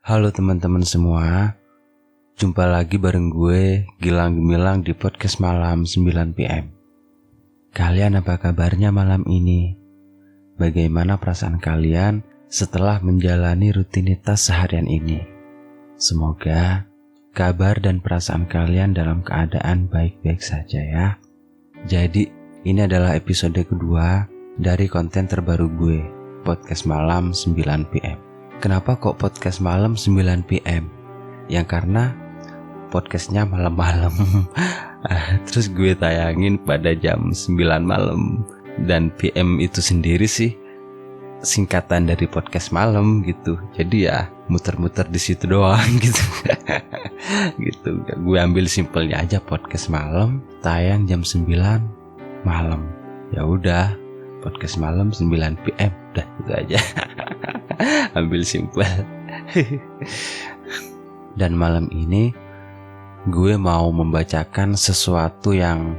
Halo teman-teman semua, jumpa lagi bareng gue Gilang Gemilang di podcast malam 9 PM. Kalian apa kabarnya malam ini? Bagaimana perasaan kalian setelah menjalani rutinitas seharian ini? Semoga kabar dan perasaan kalian dalam keadaan baik-baik saja ya. Jadi ini adalah episode kedua dari konten terbaru gue, podcast malam 9 PM. Kenapa kok podcast malam 9 PM? Ya karena podcastnya malam-malam. Terus gue tayangin pada jam 9 malam. Dan PM itu sendiri sih singkatan dari podcast malam gitu. Jadi ya muter-muter di situ doang gitu. Gitu. Gue ambil simpelnya aja, podcast malam, tayang jam 9 malam. Ya udah, podcast malam 9 PM. Udah gitu aja. Ambil simpel. Dan malam ini gue mau membacakan sesuatu yang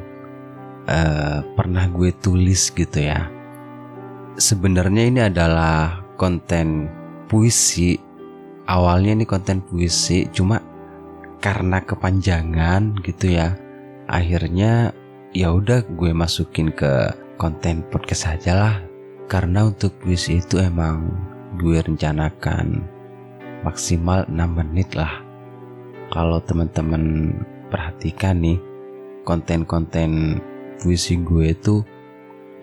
pernah gue tulis gitu ya. Sebenarnya ini adalah konten puisi. Awalnya ini konten puisi, cuma karena kepanjangan gitu ya, akhirnya ya udah gue masukin ke konten podcast aja lah. Karena untuk puisi itu emang gue rencanakan maksimal 6 menit lah. Kalau teman-teman perhatikan nih, konten-konten puisi gue itu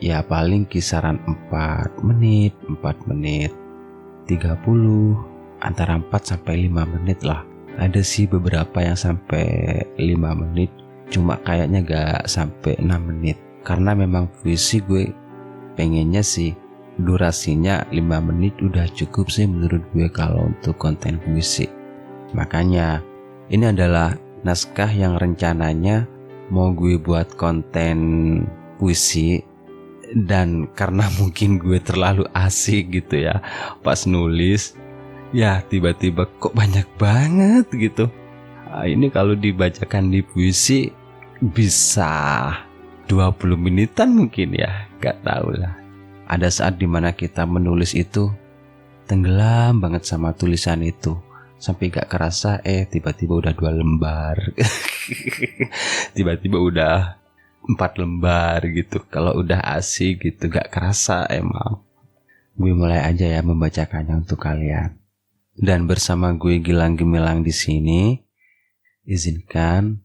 ya paling kisaran 4 menit, 30, antara 4 sampai 5 menit lah. Ada sih beberapa yang sampai 5 menit, cuma kayaknya gak sampai 6 menit. Karena memang puisi gue pengennya sih durasinya 5 menit udah cukup sih menurut gue kalau untuk konten puisi. Makanya ini adalah naskah yang rencananya mau gue buat konten puisi. Dan karena mungkin gue terlalu asik gitu ya pas nulis, ya tiba-tiba kok banyak banget gitu. Ini kalau dibacakan di puisi bisa 20 menitan mungkin ya, gak tahu lah. Ada saat dimana kita menulis itu tenggelam banget sama tulisan itu, sampai gak kerasa tiba-tiba udah 2 lembar. Tiba-tiba udah 4 lembar gitu. Kalau udah asik gitu gak kerasa emang. Gue mulai aja ya membacakannya untuk kalian. Dan bersama gue Gilang Gemilang di sini, izinkan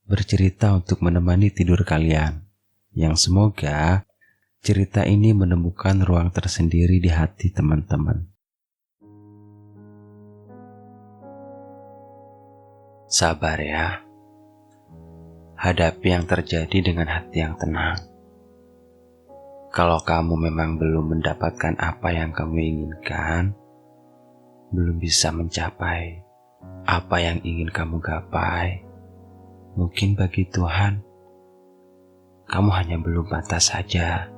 bercerita untuk menemani tidur kalian. Yang semoga cerita ini menemukan ruang tersendiri di hati teman-teman. Sabar ya. Hadapi yang terjadi dengan hati yang tenang. Kalau kamu memang belum mendapatkan apa yang kamu inginkan, belum bisa mencapai apa yang ingin kamu gapai, mungkin bagi Tuhan, kamu hanya belum pantas saja.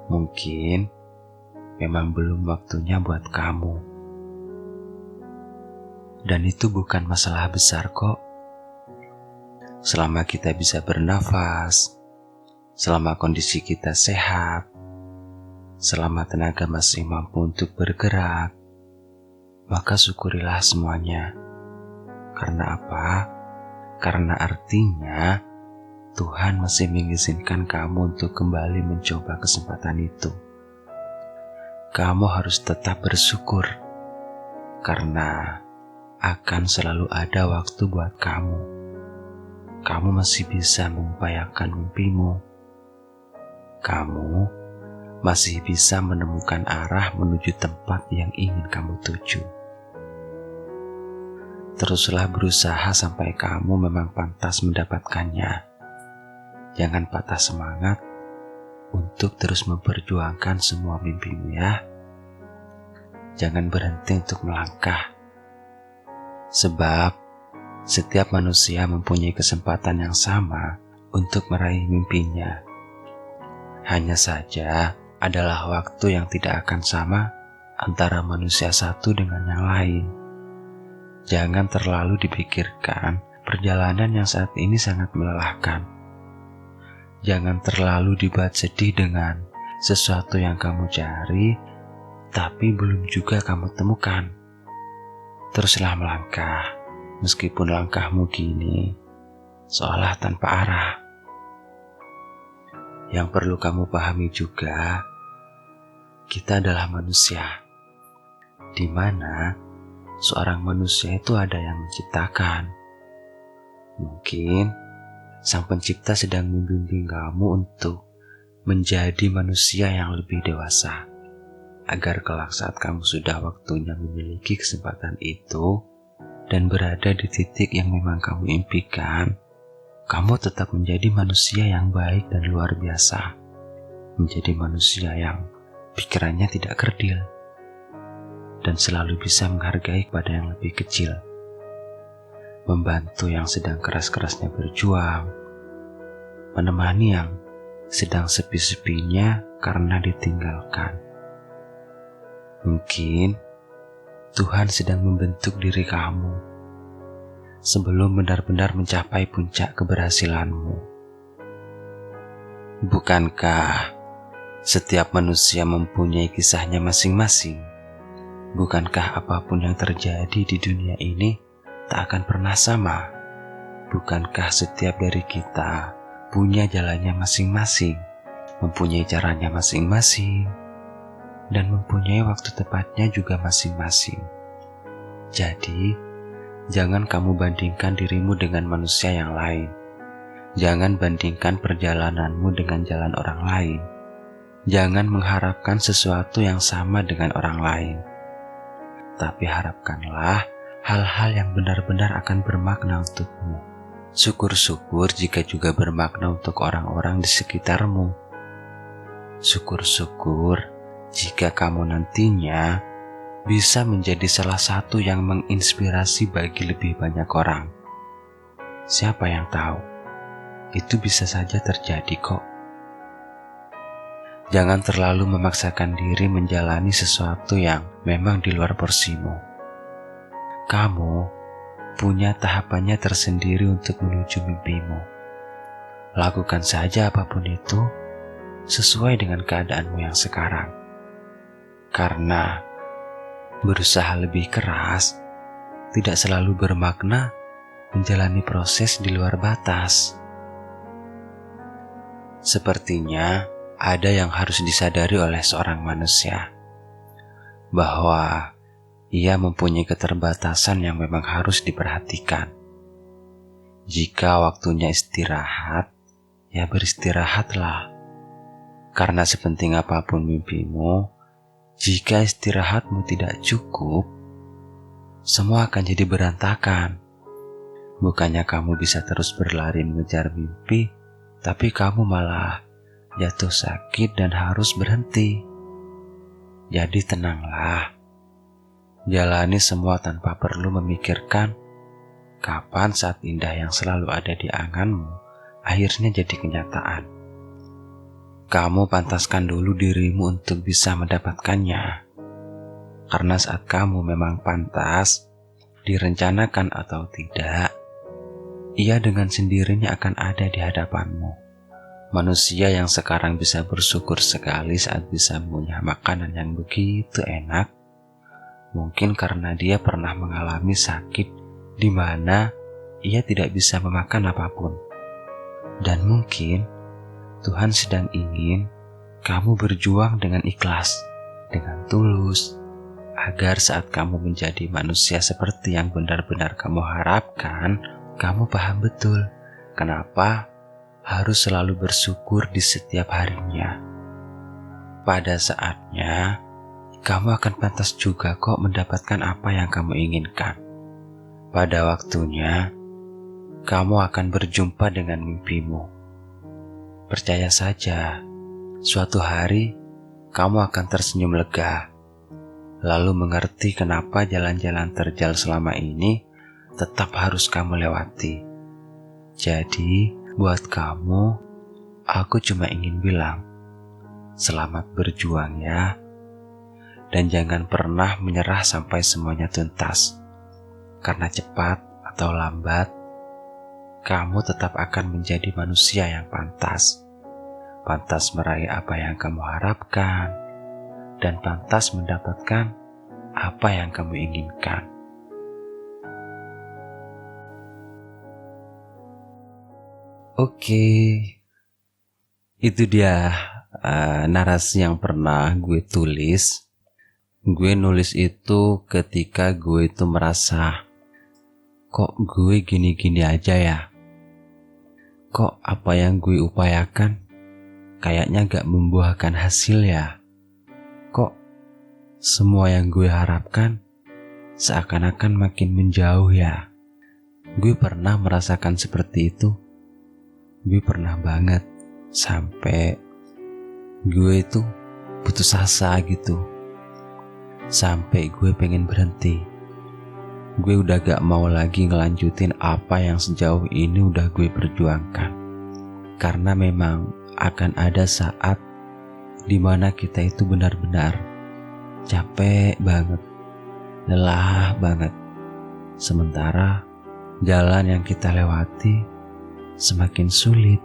Mungkin memang belum waktunya buat kamu. Dan itu bukan masalah besar kok. Selama kita bisa bernafas, selama kondisi kita sehat, selama tenaga masih mampu untuk bergerak, maka syukurilah semuanya. Karena apa? Karena artinya Tuhan masih mengizinkan kamu untuk kembali mencoba kesempatan itu. Kamu harus tetap bersyukur, karena akan selalu ada waktu buat kamu. Kamu masih bisa mengupayakan mimpimu. Kamu masih bisa menemukan arah menuju tempat yang ingin kamu tuju. Teruslah berusaha sampai kamu memang pantas mendapatkannya. Jangan patah semangat untuk terus memperjuangkan semua mimpimu ya. Jangan berhenti untuk melangkah. Sebab setiap manusia mempunyai kesempatan yang sama untuk meraih mimpinya. Hanya saja adalah waktu yang tidak akan sama antara manusia satu dengan yang lain. Jangan terlalu dipikirkan perjalanan yang saat ini sangat melelahkan. Jangan terlalu dibuat sedih dengan sesuatu yang kamu cari, tapi belum juga kamu temukan. Teruslah melangkah, meskipun langkahmu kini seolah tanpa arah. Yang perlu kamu pahami juga, kita adalah manusia, di mana seorang manusia itu ada yang menciptakan. Mungkin Sang Pencipta sedang membimbing kamu untuk menjadi manusia yang lebih dewasa, agar kelak saat kamu sudah waktunya memiliki kesempatan itu dan berada di titik yang memang kamu impikan, kamu tetap menjadi manusia yang baik dan luar biasa. Menjadi manusia yang pikirannya tidak kerdil dan selalu bisa menghargai kepada yang lebih kecil, membantu yang sedang keras-kerasnya berjuang, menemani yang sedang sepi-sepinya karena ditinggalkan. Mungkin Tuhan sedang membentuk diri kamu sebelum benar-benar mencapai puncak keberhasilanmu. Bukankah setiap manusia mempunyai kisahnya masing-masing? Bukankah apapun yang terjadi di dunia ini tak akan pernah sama? Bukankah setiap dari kita punya jalannya masing-masing, mempunyai caranya masing-masing, dan mempunyai waktu tepatnya juga masing-masing? Jadi, jangan kamu bandingkan dirimu dengan manusia yang lain. Jangan bandingkan perjalananmu dengan jalan orang lain. Jangan mengharapkan sesuatu yang sama dengan orang lain. Tapi harapkanlah hal-hal yang benar-benar akan bermakna untukmu. Syukur-syukur jika juga bermakna untuk orang-orang di sekitarmu. Syukur-syukur jika kamu nantinya bisa menjadi salah satu yang menginspirasi bagi lebih banyak orang. Siapa yang tahu? Itu bisa saja terjadi kok. Jangan terlalu memaksakan diri menjalani sesuatu yang memang di luar porsimu. Kamu punya tahapannya tersendiri untuk menuju mimpimu. Lakukan saja apapun itu sesuai dengan keadaanmu yang sekarang. Karena berusaha lebih keras tidak selalu bermakna menjalani proses di luar batas. Sepertinya ada yang harus disadari oleh seorang manusia, bahwa ia mempunyai keterbatasan yang memang harus diperhatikan. Jika waktunya istirahat, ya beristirahatlah. Karena sepenting apapun mimpimu, jika istirahatmu tidak cukup, semua akan jadi berantakan. Bukannya kamu bisa terus berlari mengejar mimpi, tapi kamu malah jatuh sakit dan harus berhenti. Jadi tenanglah. Jalani semua tanpa perlu memikirkan kapan saat indah yang selalu ada di anganmu akhirnya jadi kenyataan. Kamu pantaskan dulu dirimu untuk bisa mendapatkannya. Karena saat kamu memang pantas, direncanakan atau tidak, ia dengan sendirinya akan ada di hadapanmu. Manusia yang sekarang bisa bersyukur sekali saat bisa mengunyah makanan yang begitu enak, mungkin karena dia pernah mengalami sakit di mana ia tidak bisa memakan apapun. Dan mungkin Tuhan sedang ingin kamu berjuang dengan ikhlas, dengan tulus, agar saat kamu menjadi manusia seperti yang benar-benar kamu harapkan, kamu paham betul kenapa harus selalu bersyukur di setiap harinya. Pada saatnya, kamu akan pantas juga kok mendapatkan apa yang kamu inginkan. Pada waktunya, kamu akan berjumpa dengan mimpimu. Percaya saja, suatu hari kamu akan tersenyum lega, lalu mengerti kenapa jalan-jalan terjal selama ini tetap harus kamu lewati. Jadi, buat kamu, aku cuma ingin bilang, selamat berjuang ya. Dan jangan pernah menyerah sampai semuanya tuntas. Karena cepat atau lambat, kamu tetap akan menjadi manusia yang pantas. Pantas meraih apa yang kamu harapkan, dan pantas mendapatkan apa yang kamu inginkan. Oke, itu dia narasi yang pernah gue tulis. Gue nulis itu ketika gue itu merasa, kok gue gini-gini aja ya? Kok apa yang gue upayakan kayaknya gak membuahkan hasil ya? Kok semua yang gue harapkan seakan-akan makin menjauh ya? Gue pernah merasakan seperti itu. Gue pernah banget sampai gue itu putus asa gitu. Sampai gue pengen berhenti. Gue udah gak mau lagi ngelanjutin apa yang sejauh ini udah gue perjuangkan. Karena memang akan ada saat dimana kita itu benar-benar capek banget, lelah banget. Sementara jalan yang kita lewati semakin sulit.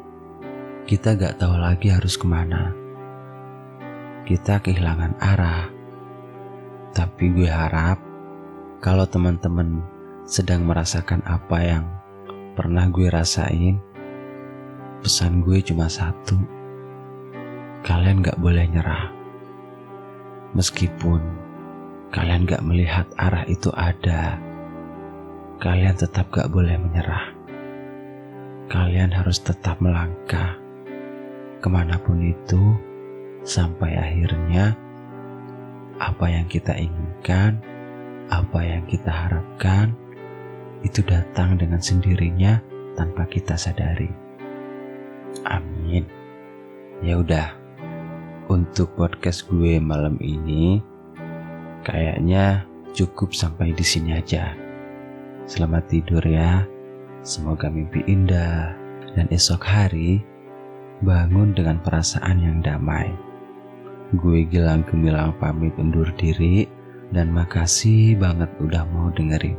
Kita gak tahu lagi harus kemana. Kita kehilangan arah. Tapi gue harap kalau teman-teman sedang merasakan apa yang pernah gue rasain, pesan gue cuma satu. Kalian gak boleh nyerah. Meskipun kalian gak melihat arah itu ada, kalian tetap gak boleh menyerah. Kalian harus tetap melangkah kemanapun itu, sampai akhirnya apa yang kita inginkan, apa yang kita harapkan, itu datang dengan sendirinya tanpa kita sadari. Amin. Ya udah, untuk podcast gue malam ini kayaknya cukup sampai di sini aja. Selamat tidur ya. Semoga mimpi indah dan esok hari bangun dengan perasaan yang damai. Gue Gilang Gemilang pamit undur diri dan makasih banget udah mau dengerin.